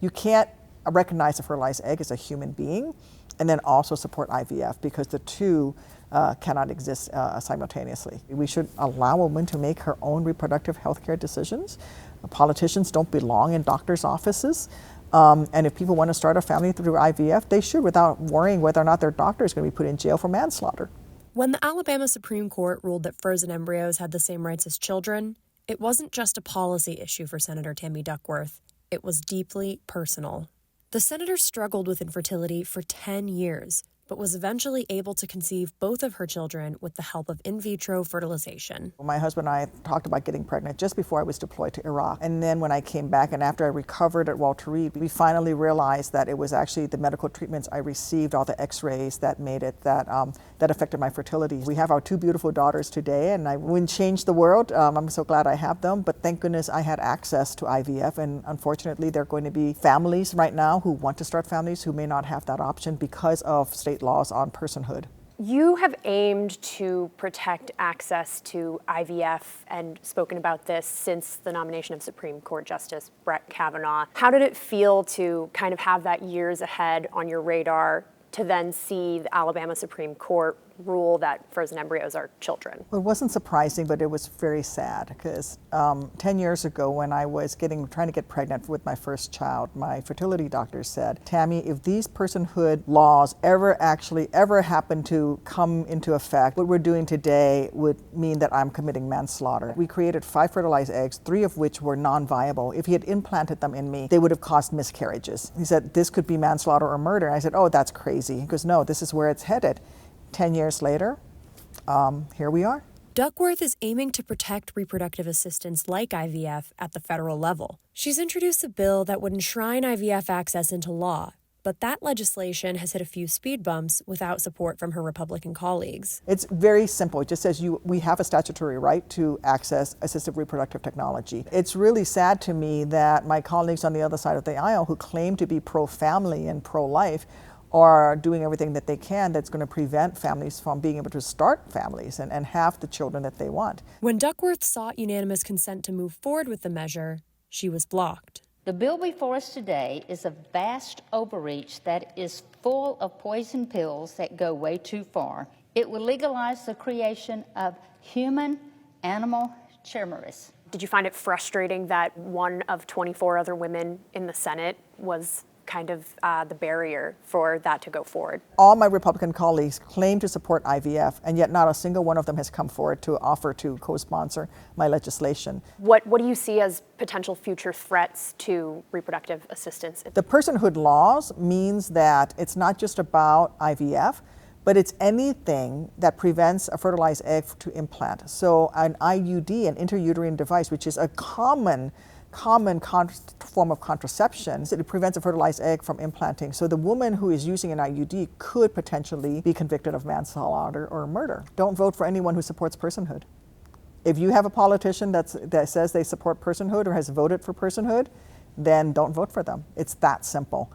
You can't recognize a fertilized egg as a human being and then also support IVF, because the two cannot exist simultaneously. We should allow a woman to make her own reproductive health care decisions. Politicians don't belong in doctors' offices. And if people want to start a family through IVF, they should, without worrying whether or not their doctor is going to be put in jail for manslaughter. When the Alabama Supreme Court ruled that frozen embryos had the same rights as children, it wasn't just a policy issue for Senator Tammy Duckworth. It was deeply personal. The senator struggled with infertility for 10 years, but was eventually able to conceive both of her children with the help of in vitro fertilization. My husband and I talked about getting pregnant just before I was deployed to Iraq. And then when I came back and after I recovered at Walter Reed, we finally realized that it was actually the medical treatments I received, all the x-rays that made it, that affected my fertility. We have our two beautiful daughters today, and I wouldn't change the world. I'm so glad I have them, but thank goodness I had access to IVF, and unfortunately there are going to be families right now who want to start families who may not have that option because of state laws on personhood. You have aimed to protect access to IVF and spoken about this since the nomination of Supreme Court Justice Brett Kavanaugh. How did it feel to kind of have that years ahead on your radar to then see the Alabama Supreme Court rule that frozen embryos are children? Well, it wasn't surprising, but it was very sad because 10 years ago when I was trying to get pregnant with my first child, my fertility doctor said, Tammy, if these personhood laws ever happen to come into effect, what we're doing today would mean that I'm committing manslaughter. We created 5 fertilized eggs, 3 of which were non-viable. If he had implanted them in me, they would have caused miscarriages. He said, this could be manslaughter or murder. And I said, oh, that's crazy. He goes, no, this is where it's headed. 10 years later, here we are. Duckworth is aiming to protect reproductive assistance like IVF at the federal level. She's introduced a bill that would enshrine IVF access into law, but that legislation has hit a few speed bumps without support from her Republican colleagues. It's very simple. It just says we have a statutory right to access assistive reproductive technology. It's really sad to me that my colleagues on the other side of the aisle who claim to be pro-family and pro-life are doing everything that they can that's going to prevent families from being able to start families and have the children that they want. When Duckworth sought unanimous consent to move forward with the measure, she was blocked. The bill before us today is a vast overreach that is full of poison pills that go way too far. It will legalize the creation of human-animal chimeras. Did you find it frustrating that one of 24 other women in the Senate was kind of the barrier for that to go forward? All my Republican colleagues claim to support IVF, and yet not a single one of them has come forward to offer to co-sponsor my legislation. What do you see as potential future threats to reproductive assistance? The personhood laws means that it's not just about IVF, but it's anything that prevents a fertilized egg to implant. So an IUD, an intrauterine device, which is a common form of contraception, it prevents a fertilized egg from implanting. So the woman who is using an IUD could potentially be convicted of manslaughter or murder. Don't vote for anyone who supports personhood. If you have a politician that says they support personhood or has voted for personhood, then don't vote for them. It's that simple.